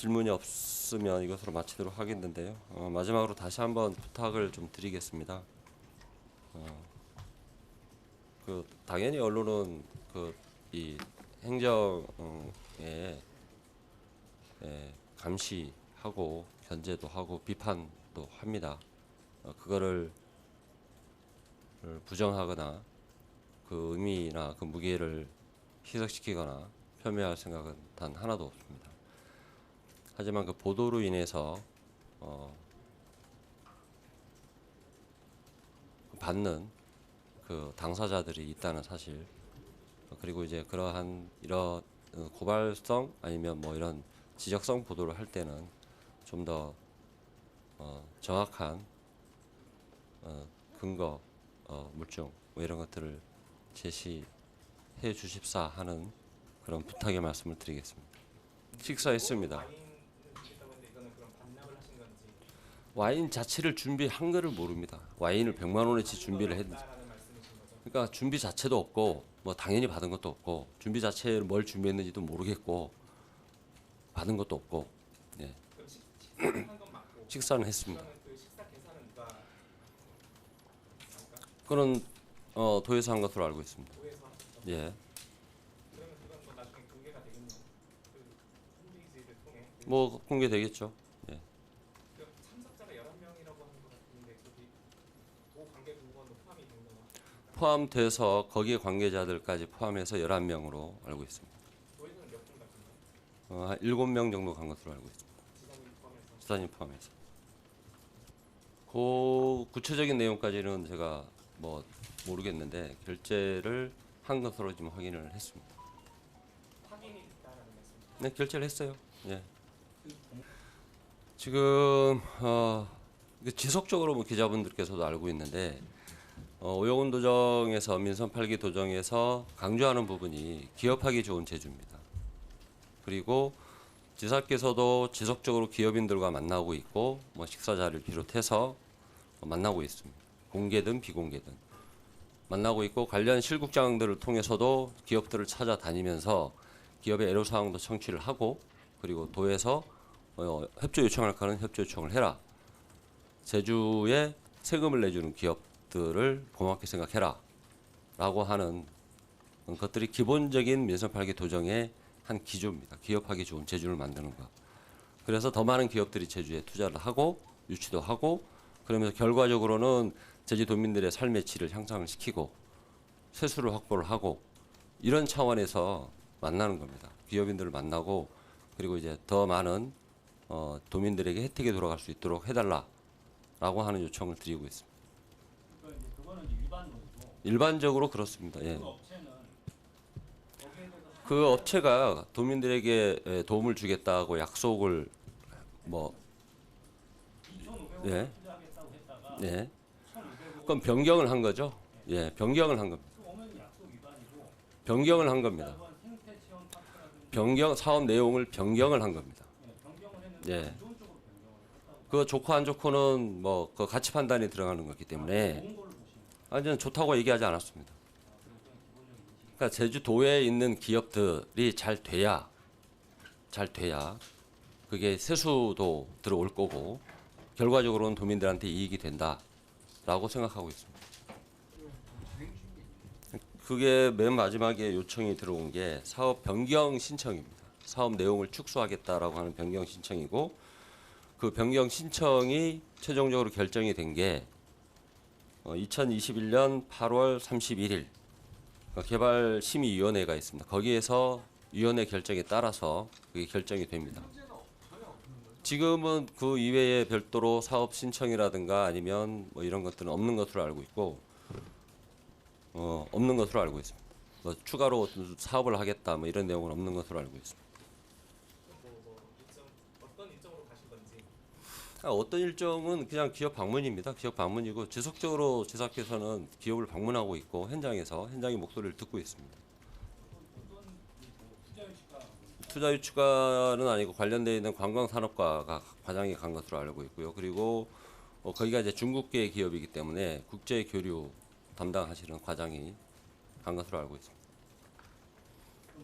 질문이 없으면 이것으로 마치도록 하겠는데요. 마지막으로 다시 한번 부탁을 좀 드리겠습니다. 당연히 언론은 이 행정에 감시하고 견제도 하고 비판도 합니다. 그거를 부정하거나 그 의미나 그 무게를 희석시키거나 폄훼할 생각은 단 하나도 없습니다. 하지만 그 보도로 인해서 받는 그 당사자들이 있다는 사실, 그리고 이제 이런 고발성 아니면 뭐 이런 지적성 보도를 할 때는 좀 더 정확한 근거, 물증 뭐 이런 것들을 제시해 주십사 하는 그런 부탁의 말씀을 드리겠습니다. 식사했습니다. 와인 자체를 준비한 거를 모릅니다. 와인을 100만 원어치 준비를 했는지. 그러니까 준비 자체도 없고 뭐 당연히 받은 것도 없고 준비 자체를 뭘 준비했는지도 모르겠고 받은 것도 없고. 예. 식사는 했습니다. 그건 도에서 한 것으로 알고 있습니다. 예. 뭐 공개되겠죠. 예. 포함돼서 거기에 관계자들까지 포함해서 11명으로 알고 있습니다. 7명 정도 간 것으로 알고 있습니다. 지사님 포함해서. 그 구체적인 내용까지는 제가 뭐 모르겠는데 결제를 한 것으로 지금 확인을 했습니다. 확인이 됐다라는 말씀이시죠? 네, 결제를 했어요. 예. 지금 지속적으로 뭐 기자분들께서도 알고 있는데 오영훈 도정에서 민선 8기 도정에서 강조하는 부분이 기업하기 좋은 제주입니다. 그리고 지사께서도 지속적으로 기업인들과 만나고 있고 뭐 식사 자리를 비롯해서 만나고 있습니다. 공개든 비공개든 만나고 있고 관련 실국장들을 통해서도 기업들을 찾아다니면서 기업의 애로사항도 청취를 하고 그리고 도에서 협조 요청할 거는 협조 요청을 해라. 제주에 세금을 내주는 기업들을 고맙게 생각해라. 라고 하는 것들이 기본적인 민선 8기 도정의 한 기조입니다. 기업하기 좋은 제주를 만드는 것. 그래서 더 많은 기업들이 제주에 투자를 하고 유치도 하고 그러면서 결과적으로는 제주도민들의 삶의 질을 향상을 시키고 세수를 확보를 하고 이런 차원에서 만나는 겁니다. 기업인들을 만나고 그리고 이제 더 많은 도민들에게 혜택이 돌아갈 수 있도록 해달라라고 하는 요청을 드리고 있습니다. 그거는 이제 일반적으로. 일반적으로 그렇습니다. 예. 그 업체는 거기에 대해서 그 업체가 도민들에게 도움을 주겠다고 약속을 뭐 2,500원 예. 투자하겠다고 했다가 예. 1,200원. 그건 변경을 한 거죠. 예, 변경을 한 겁니다. 그 오면 약속 위반이고. 변경을 한 겁니다. 생태 체험 파크라든지. 변경 사업 내용을 변경을 한 겁니다. 변경을 했는데 예. 안 좋은 쪽으로 변경을 했다고. 그 좋고 안 좋고는 뭐 그 가치 판단이 들어가는 거기 때문에 좋은 걸로 보시는 거예요. 완전 좋다고 얘기하지 않았습니다. 그런 기본적인 인식. 그러니까 제주도에 있는 기업들이 잘 돼야 그게 세수도 들어올 거고 결과적으로는 도민들한테 이익이 된다라고 생각하고 있습니다. 그게 맨 마지막에 요청이 들어온 게 사업 변경 신청입니다. 사업 내용을 축소하겠다라고 하는 변경 신청이고 그 변경 신청이 최종적으로 결정이 된 게 2021년 8월 31일 개발심의위원회가 있습니다. 거기에서 위원회 결정에 따라서 그게 결정이 됩니다. 지금은 그 이외에 별도로 사업 신청이라든가 아니면 뭐 이런 것들은 없는 것으로 알고 있고 없는 것으로 알고 있습니다. 뭐 추가로 사업을 하겠다 뭐 이런 내용은 없는 것으로 알고 있습니다. 어떤 일정으로 가신 건지. 어떤 일정은 그냥 기업 방문입니다. 기업 방문이고 지속적으로 지사께서는 기업을 방문하고 있고 현장의 목소리를 듣고 있습니다. 어떤 투자 유치가 투자 유치과는 아니고 관련되어 있는 관광산업과가 과장이 간 것으로 알고 있고요. 그리고 거기가 이제 중국계 기업이기 때문에 국제 교류 담당하시는 과장이 간 것으로 알고 있습니다.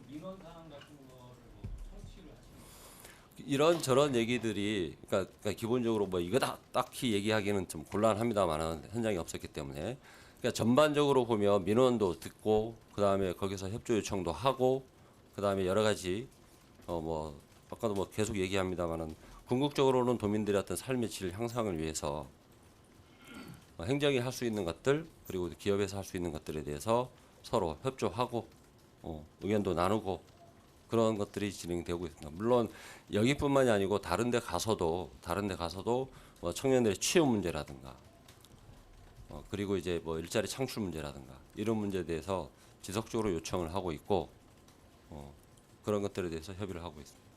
민원 사항 같은 거를 뭐 청취를 하시는 거예요? 이런 저런 얘기들이 그러니까 기본적으로 뭐 이거다 딱히 얘기하기는 좀 곤란합니다만은 현장이 없었기 때문에 그러니까 전반적으로 보면 민원도 듣고 그다음에 거기서 협조 요청도 하고 그다음에 여러 가지 뭐 아까도 뭐 계속 얘기합니다만은 궁극적으로는 도민들의 어떤 삶의 질 향상을 위해서 행정이 할 수 있는 것들 그리고 기업에서 할 수 있는 것들에 대해서 서로 협조하고 의견도 나누고 그런 것들이 진행되고 있습니다. 물론 여기뿐만이 아니고 다른데 가서도 뭐 청년들의 취업 문제라든가 그리고 이제 뭐 일자리 창출 문제라든가 이런 문제에 대해서 지속적으로 요청을 하고 있고 그런 것들에 대해서 협의를 하고 있습니다.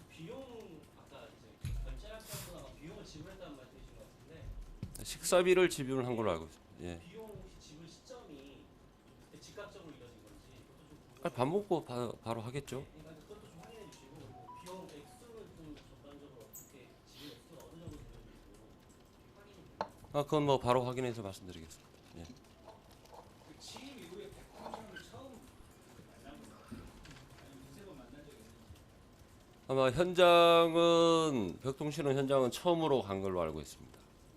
비용 아까 이제 결제학생보다 비용을 지불했다는 말씀이신 것 같은데 식사비를 지불한 걸로 알고 있습니다. 예. 비용 혹시 지불 시점이 그때 즉각적으로 이뤄진 건지 그것도 좀 아니, 밥 먹고 바로 하겠죠. 그러니까 그것도 좀 확인해 주시고 그리고 비용 액수는 좀 전반적으로 어떻게 지불 액수가 어느 정도 되는지 확인이 돼요. 그건 뭐 바로 확인해서 말씀드리겠습니다. 예. 그 취임 이후에 백통령을 처음 만난 건가요? 아니 두세 번 만난 적이 있는지. 아마 현장은 벽통신원 현장은 처음으로 간 걸로 알고 있습니다.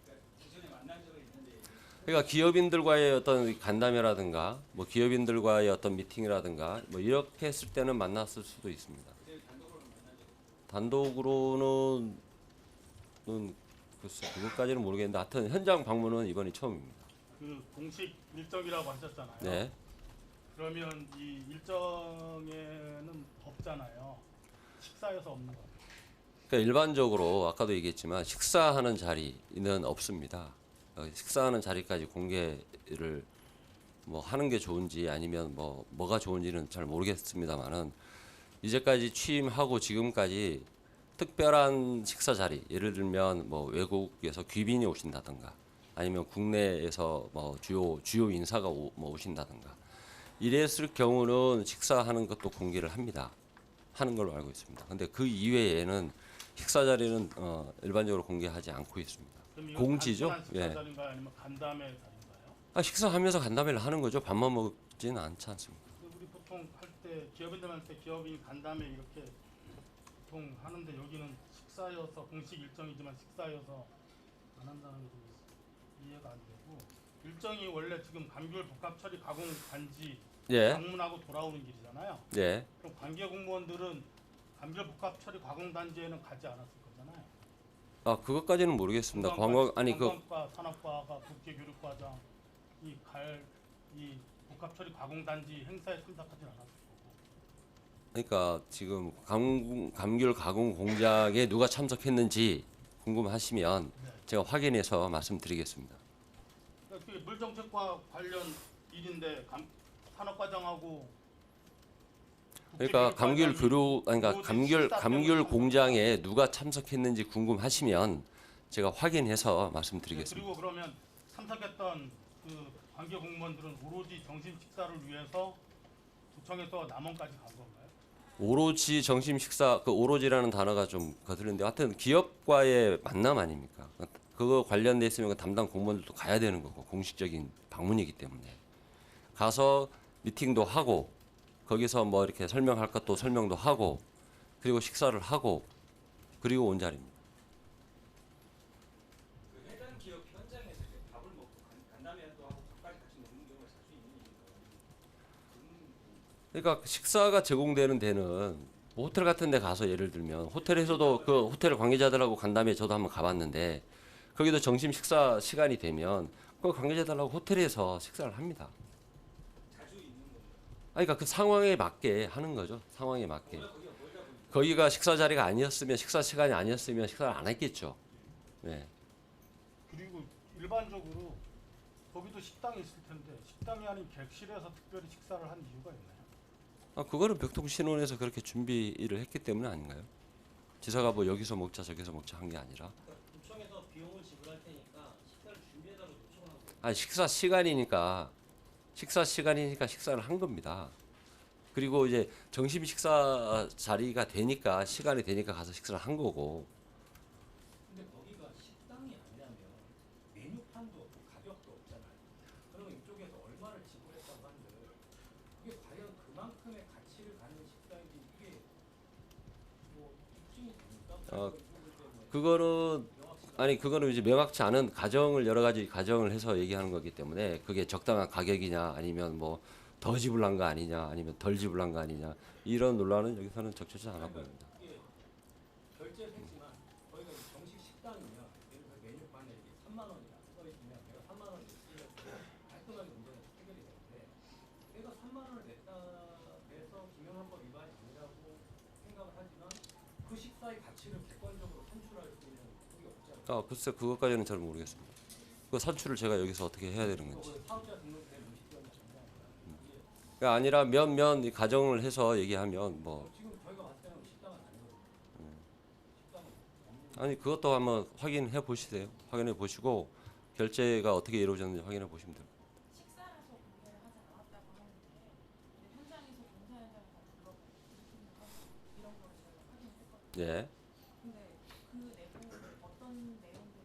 그러니까 기존에 만난 적은 있는데 그러니까 기업인들과의 어떤 간담회라든가 뭐 기업인들과의 어떤 미팅이라든가 뭐 이렇게 했을 때는 만났을 수도 있습니다. 그때 단독으로는 만난 적이 있어요. 단독으로는 글쎄 그것까지는 모르겠는데 하여튼 현장 방문은 이번이 처음입니다. 그 공식 일정이라고 하셨잖아요. 네. 그러면 이 일정에는 없잖아요. 식사여서 없는 거. 그러니까 일반적으로 아까도 얘기했지만 식사하는 자리는 없습니다. 식사하는 자리까지 공개를 뭐 하는 게 좋은지 아니면 뭐가 좋은지는 잘 모르겠습니다만은 이제까지 취임하고 지금까지 특별한 식사 자리 예를 들면 뭐 외국에서 귀빈이 오신다든가 아니면 국내에서 뭐 주요 인사가 오신다든가 이랬을 경우는 식사하는 것도 공개를 합니다. 하는 걸로 알고 있습니다. 근데 그 이외에는 식사 자리는 일반적으로 공개하지 않고 있습니다. 그럼 이건 공지죠? 단순한 식사 예. 자리인가요? 아니면 간담회 자리인가요? 식사하면서 간담회를 하는 거죠. 밥만 먹지는 않지 않습니까? 우리 보통 할 때 기업인들 할 때 기업인 간담회 이렇게 보통 하는데 여기는 식사여서 공식 일정이지만 식사여서 안 한다는 게 좀 이해가 안 되고 일정이 원래 지금 감귤 복합 처리 가공 단지 예, 방문하고 돌아오는 길이잖아요. 예. 그럼 관계 공무원들은 감귤 복합 처리 가공 단지에는 가지 않았을 거잖아요. 그것까지는 모르겠습니다. 관광과 산업과가 국제교류과장 이 복합 처리 가공 단지 행사에 참석하진 않았을 거고. 그러니까 지금 감귤 가공 공장에 누가 참석했는지 궁금하시면 네. 제가 확인해서 말씀드리겠습니다. 그러니까 그게 물정책과 관련 일인데 산업과장하고 그러니까 그러니까 모든 식사 감귤 때문에 공장에 누가 참석했는지 궁금하시면 제가 확인해서 말씀드리겠습니다. 그리고 그러면 참석했던 그 관계 공무원들은 오로지 점심 식사를 위해서 구청에서 남원까지 간 건가요? 오로지 점심 식사 그 오로지라는 단어가 좀 거슬리는데 하여튼 기업과의 만남 아닙니까? 그거 관련돼 있으면 그 담당 공무원들도 가야 되는 거고 공식적인 방문이기 때문에 가서 미팅도 하고 거기서 뭐 이렇게 설명할 것도 설명도 하고 그리고 식사를 하고 그리고 온 자리입니다. 그 해당 기업 현장에서 이제 밥을 먹고 간담회도 하고 밥까지 같이 먹는 경우가 자주 있는 일인가요? 그러니까 식사가 제공되는 데는 뭐 호텔 같은 데 가서 예를 들면 호텔에서도 그 호텔 관계자들하고 간담회 저도 한번 가봤는데 거기도 점심 식사 시간이 되면 그 관계자들하고 호텔에서 식사를 합니다. 자주 있는 건가요? 그러니까 그 상황에 맞게 하는 거죠. 상황에 맞게. 거기가 멀다 보니까 거기가 식사 자리가 아니었으면 식사 시간이 아니었으면 식사를 안 했겠죠. 네. 그리고 일반적으로 거기도 식당이 있을 텐데 식당이 아닌 객실에서 특별히 식사를 한 이유가 있나요? 그거는 벽통신원에서 그렇게 준비를 했기 때문에 아닌가요? 지사가 뭐 여기서 먹자 저기서 먹자 한 게 아니라. 그러니까 구청에서 비용을 지불할 테니까 식사를 준비해달라고 요청을 한 거예요. 식사 시간이니까 식사를 한 겁니다. 그리고 이제 점심 식사 자리가 되니까 시간이 되니까 가서 식사를 한 거고. 근데 거기가 식당이 아니라면 메뉴판도 없고 가격도 없잖아요. 그러면 이쪽에서 얼마를 지불했다고 한들 그게 과연 그만큼의 가치를 가는 식당인지 이게 뭐 입증이 되는 그거는 아니 그거는 이제 명확치 않은 가정을 여러 가지 가정을 해서 얘기하는 거기 때문에 그게 적당한 가격이냐 아니면 뭐 더 지불한 거 아니냐 아니면 덜 지불한 거 아니냐 이런 논란은 여기서는 적절치 않아 보입니다. 이게 결제를 했지만 저희가 이제 정식 식당이면 예를 들어 메뉴판에 이게 3만 원이라 써 있으면 내가 3만 원을 냈으면 깔끔하게 문제는 해결이 되는데 내가 3만 원을 내서 김영란법 위반이 아니라고 생각을 하지만 그 식사의 가치를 객관적으로 산출할 수 있는 그게 없잖아요. 글쎄 그것까지는 잘 모르겠습니다. 그 산출을 제가 여기서 어떻게 해야 되는 건지. 사업자 등록된 음식점이 아니라 이게 그러니까 아니라 면 가정을 해서 얘기하면 뭐 지금 저희가 봤을 때는 식당은 아니거든요. 식당은 없는 아니 그것도 한번 확인해 보시세요. 확인해 보시고 결제가 어떻게 이루어졌는지 확인해 보시면 돼요. 식사라서 공개를 하지 않았다고 하는데 근데 현장에서 공사 현장을 다 둘러보고 이런 거를 저희가 확인했거든요. 예. 근데 그 내부를 어떤 내용들이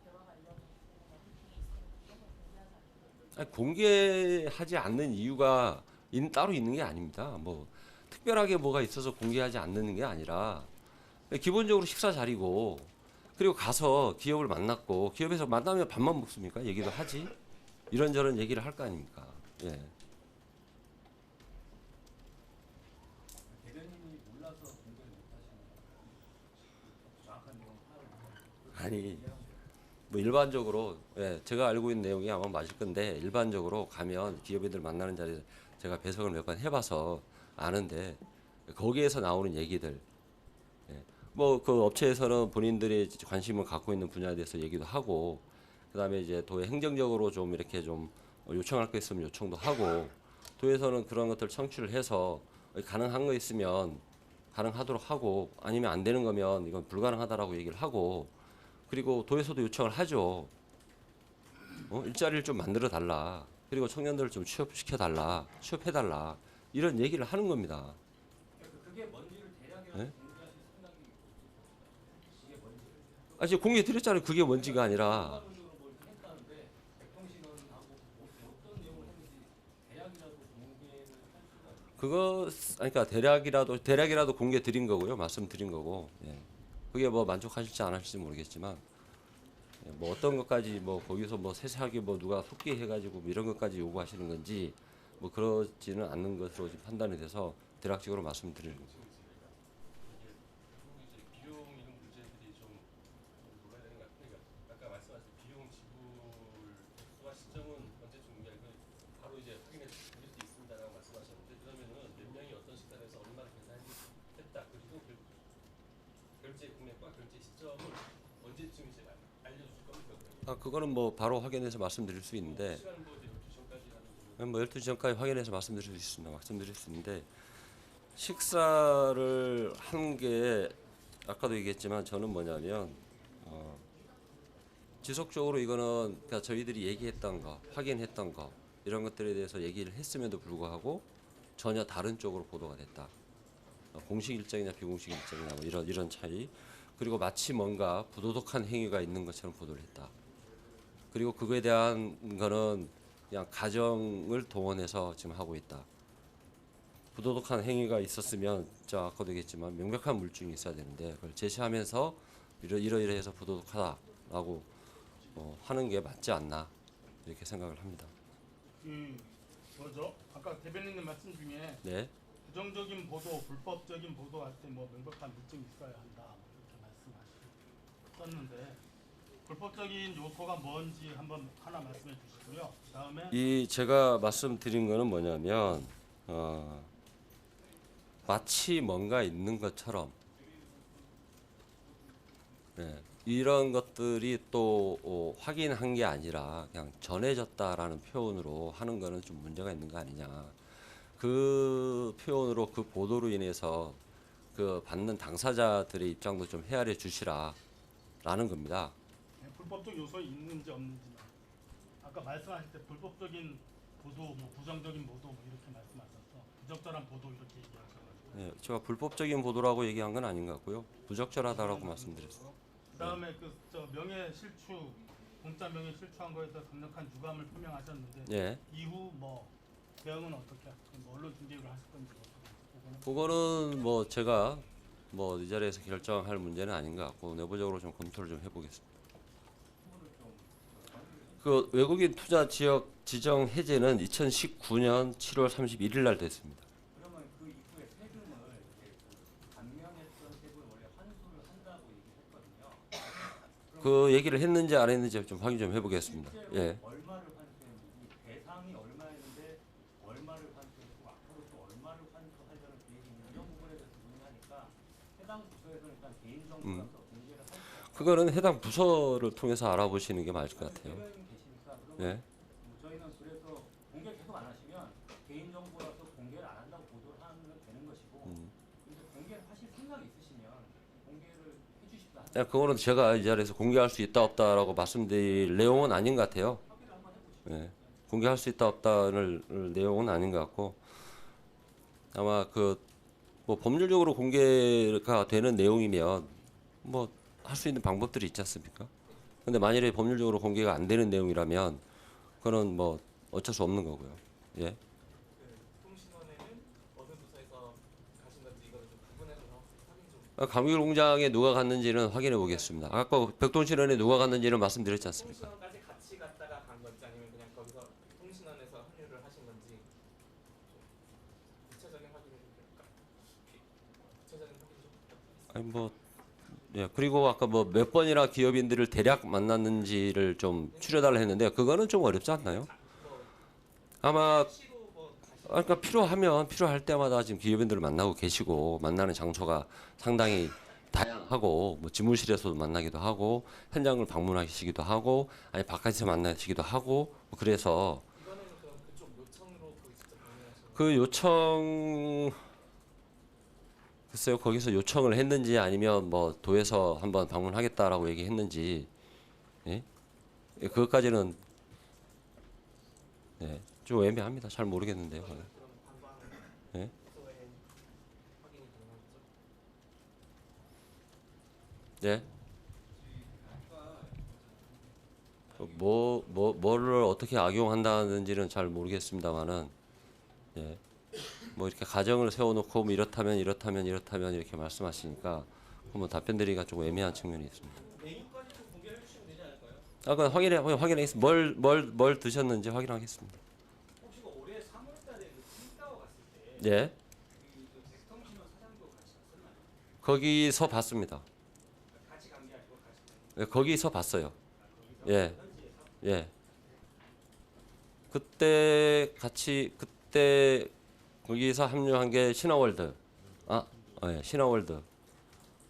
대화가 이루어졌고 미팅이 있었는지 이런 걸 공개하지 않는 아니, 공개하지 않는 이유가 따로 있는 게 아닙니다. 뭐 특별하게 뭐가 있어서 공개하지 않는 게 아니라 기본적으로 식사 자리고 그리고 가서 기업을 만났고 기업에서 만나면 밥만 먹습니까? 얘기도 하지. 이런저런 얘기를 할 거 아닙니까? 예. 대변인이 몰라서 공개를 못 하시는 거예요. 정확한 내용 파악을 못 하고. 아니 뭐 일반적으로 예, 제가 알고 있는 내용이 아마 맞을 건데 일반적으로 가면 기업인들 만나는 자리에 제가 배석을 몇 번 해봐서 아는데 거기에서 나오는 얘기들 뭐 그 업체에서는 본인들이 관심을 갖고 있는 분야에 대해서 얘기도 하고 그다음에 이제 도에 행정적으로 좀 이렇게 좀 요청할 거 있으면 요청도 하고 도에서는 그런 것들 청취를 해서 가능한 거 있으면 가능하도록 하고 아니면 안 되는 거면 이건 불가능하다라고 얘기를 하고 그리고 도에서도 요청을 하죠. 일자리를 좀 만들어 달라. 그리고 청년들을 좀 취업시켜 달라. 취업해 달라. 이런 얘기를 하는 겁니다. 그게 뭔지를 대략이라도 네? 공개하실 생각이 없으세요? 이게 뭔지를. 지금 공개 드렸잖아요. 그게 뭔지가 아니라 일반적으로 뭘 했다는데 백통신원하고 어떤 내용을 했는지 대략이라도 공개를 할 수가 있어요. 그거 그러니까 대략이라도 공개 드린 거고요. 말씀드린 거고. 예. 그게 뭐 만족하실지 안 하실지 모르겠지만 예, 뭐 어떤 것까지 뭐 거기서 뭐 세세하게 뭐 누가 속기해 가지고 뭐 이런 것까지 요구하시는 건지 뭐 그러지는 않는 것으로 지금 판단이 돼서 대략적으로 말씀드리는 거죠. 이제 비용 이런 문제들이 좀 뭐라 해야 되는 것 같아요. 아까 말씀하신 비용 지불 수와 시점은 언제쯤 공개할까? 바로 이제 확인해 드릴 수 있습니다라고 말씀하셨는데 그러면은 몇 명이 어떤 식단에서 얼마를 계산했다 그리고 결제 금액과 결제 시점을 언제쯤 이제 알려주실 겁니까? 그거는 뭐 바로 확인해서 말씀드릴 수 있는데 시간은 뭐 이제 12시 전까지 하는 뭐 12시 전까지 확인해서 말씀드릴 수 있는데 식사를 한 게 아까도 얘기했지만 저는 뭐냐면 지속적으로 이거는 그러니까 저희들이 얘기했던 거 확인했던 거 이런 것들에 대해서 얘기를 했음에도 불구하고 전혀 다른 쪽으로 보도가 됐다. 공식 일정이냐 비공식 일정이냐 뭐 이런 차이 그리고 마치 뭔가 부도덕한 행위가 있는 것처럼 보도를 했다. 그리고 그거에 대한 거는 그냥 가정을 동원해서 지금 하고 있다. 부도덕한 행위가 있었으면 자 아까도 얘기했지만 명백한 물증이 있어야 되는데 그걸 제시하면서 이러이러해서 부도덕하다라고 하는 게 맞지 않나 이렇게 생각을 합니다. 뭐죠? 아까 대변인님 말씀 중에 네. 부정적인 보도, 불법적인 보도할 때 뭐 명백한 물증이 있어야 한다 뭐 이렇게 말씀하셨었는데 불법적인 요소가 뭔지 한번 하나 말씀해 주시고요. 그다음에 이 제가 말씀드린 거는 뭐냐면 마치 뭔가 있는 것처럼 네, 이런 것들이 또 확인한 게 아니라 그냥 전해졌다라는 표현으로 하는 거는 좀 문제가 있는 거 아니냐. 그 표현으로 그 보도로 인해서 그 받는 당사자들의 입장도 좀 헤아려 주시라라는 겁니다. 불법적 요소 있는지 없는지만 아까 말씀하실 때 불법적인 보도, 뭐 부정적인 보도 뭐 이렇게 말씀하셔서 부적절한 보도 이렇게 얘기하셔가지고 네, 제가 불법적인 보도라고 얘기한 건 아닌 것 같고요. 부적절하다라고 말씀드렸어요. 그다음에 저 명예 실추 공짜 명예 실추한 거에서 강력한 유감을 표명하셨는데 예. 이후 뭐 대응은 어떻게 하실 건지 언론 중재를 하실 건지 그거는 그거는 뭐 제가 뭐 이 자리에서 결정할 문제는 아닌 것 같고 내부적으로 좀 검토를 좀 해보겠습니다. 그 외국인 투자 지역 지정 해제는 2019년 7월 31일 날 됐습니다. 그러면 그 이후에 세금을 이제 그 감면했던 세금을 원래 환수를 한다고 얘기했거든요. 그 얘기를 했는지 안 했는지 좀 확인 좀 해보겠습니다. 실제로 예. 얼마를 환수했는지 대상이 얼마였는데 얼마를 환수했고 앞으로 또 얼마를 환수하려는 계획이 있는 이런 부분에 대해서 문의하니까 해당 부서에서는 일단 개인정보로서 공개를 할 수 없고 그거는 해당 부서를 통해서 알아보시는 게 맞을 것 같아요. 대변인 계시니까 그러면 예. 뭐 저희는 그래서 공개 계속 안 하시면 개인정보라서 공개를 안 한다고 보도를 하면 되는 것이고 근데 공개를 하실 생각이 있으시면 공개를 해주십사 예, 그거는 제가 이 자리에서 공개할 수 있다 없다라고 말씀드릴 내용은 아닌 것 같아요. 확인을 한번 해보시고 예. 공개할 수 있다 없다는 내용은 아닌 것 같고 아마 그 뭐 법률적으로 공개가 되는 내용이면 뭐 할 수 있는 방법들이 있지 않습니까? 근데 만일에 법률적으로 공개가 안 되는 내용이라면 그거는 뭐 어쩔 수 없는 거고요. 예. 그 통신원에는 어느 부서에서 가신 건지 이거를 좀 구분해서 확인 좀. 감귤 공장에 누가 갔는지는 확인해 보겠습니다. 아까 백동신원에 누가 갔는지는 말씀드렸지 않습니까? 통신원까지 같이 갔다가 간 건지 아니면 그냥 거기서 통신원에서 합류를 하신 건지 좀 구체적인 확인을 좀 구체적인 확인 좀 부탁드리겠습니다. 아니 뭐 예, 그리고 아까 뭐 몇 번이나 기업인들을 대략 만났는지를 좀 추려달라 했는데 그거는 좀 어렵지 않나요? 아마 시로 뭐 가시 그러니까 필요할 때마다 지금 기업인들을 만나고 계시고 만나는 장소가 상당히 다양하고 뭐 지무실에서도 만나기도 하고 현장을 방문하시기도 하고 아니 바깥에서 만나시기도 하고 뭐 그래서 이번에는 그럼 그쪽 요청으로 거기 직접 방문하신 그 요청 글쎄요 거기서 요청을 했는지 아니면 뭐 도에서 한번 방문하겠다라고 얘기했는지 예? 예, 그것까지는 예, 좀 애매합니다. 잘 모르겠는데요. 그건. 그럼 관광 예? 부서에 확인이 가능하겠죠? 네. 뭐를 어떻게 악용한다는지는 잘 모르겠습니다만은 예. 뭐 이렇게 가정을 세워놓고 뭐 이렇다면 이렇게 말씀하시니까 뭐 답변드리기가 조금 애매한 측면이 있습니다. 메뉴까지 좀 공개해 주시면 되지 않을까요? 아까 확인하겠습니다. 뭘 드셨는지 확인하겠습니다. 혹시 그 올해 3월달에 그 킹타워 갔을 때 예. 그 백성신호 사장도 같이 갔었나요? 거기서 봤습니다. 같이 간 게 아니고 같이 예, 거기서 봤어요. 거기서 예. 현지에서 예. 그때 거기서 합류한 게 신화월드. 예, 신화월드.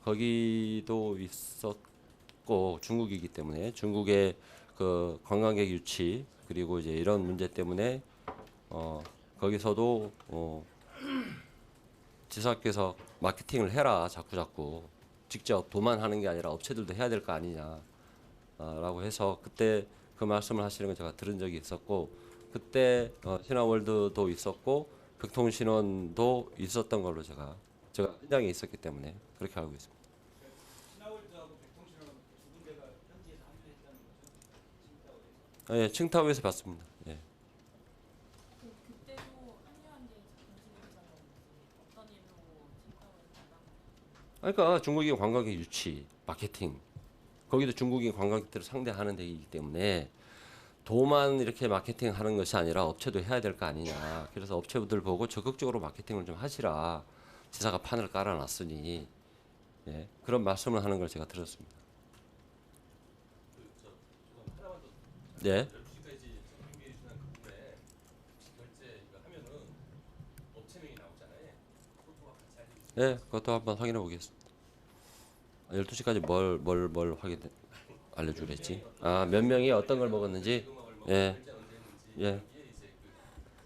거기도 있었고 중국이기 때문에 중국의 그 관광객 유치 그리고 이제 이런 문제 때문에 거기서도 지사께서 마케팅을 해라 자꾸 직접 도만 하는 게 아니라 업체들도 해야 될 거 아니냐라고 해서 그때 그 말씀을 하시는 걸 제가 들은 적이 있었고 그때 신화월드도 있었고 백통신원도 있었던 걸로 제가 현장에 있었기 때문에 그렇게 알고 있습니다. 신화월드하고 백통신호는 두 군데가 현지에서 합류했다는 거죠? 칭타워에서. 예, 칭타오에서 봤습니다. 예. 그때도 합류한 게 공식이잖아요. 어떤 일로 칭타오에 나간 그러니까 중국인 관광객 유치, 마케팅 거기도 중국인 관광객들을 상대하는 데이기 때문에 도만 이렇게 마케팅하는 것이 아니라 업체도 해야 될 거 아니냐. 그래서 업체들 보고 적극적으로 마케팅을 좀 하시라. 지사가 판을 깔아놨으니 예, 그런 말씀을 하는 걸 제가 들었습니다. 그저 하나만 더 네, 12시까지 정규 주난 그 부분에 혹시 결제 이거 하면은 업체명이 나오잖아요. 그것도 같이 알려주세요. 예, 그것도 한번 확인해 보겠습니다. 12시까지 뭘 확인 알려주랬지? 몇 명이 어떤 걸 먹었는지. 지금 얼마 예. 결제 언제 했는지 예. 여기에 이제 그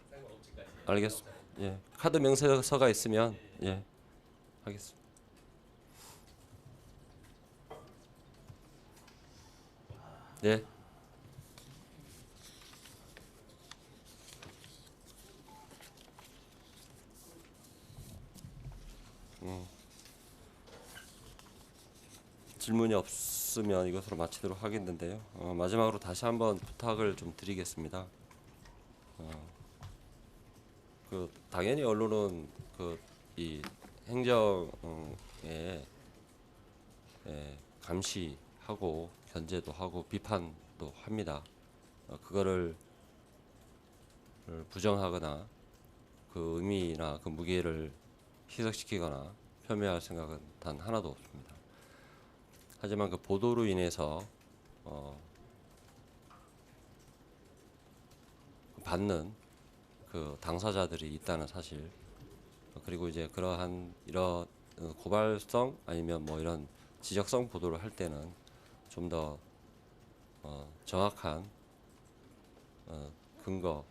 상관 업체까지 알겠습니다. 예, 카드 명세서가 있으면 예, 하겠습니다. 네. 질문이 없으면 이것으로 마치도록 하겠는데요. 마지막으로 다시 한번 부탁을 좀 드리겠습니다. 당연히 언론은 이 행정 감시하고 견제도 하고 비판도 합니다. 그거를 부정하거나 그 의미나 그 무게를 희석시키거나 폄훼할 생각은 단 하나도 없습니다. 하지만 그 보도로 인해서 받는 그 당사자들이 있다는 사실, 그리고 이제 그러한 이런 고발성 아니면 뭐 이런 지적성 보도를 할 때는 좀 더 정확한 근거,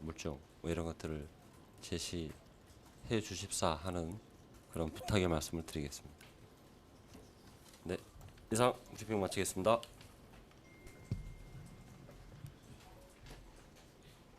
물증 뭐 이런 것들을 제시해 주십사 하는 그런 부탁의 말씀을 드리겠습니다. 네, 이상 브리핑 마치겠습니다.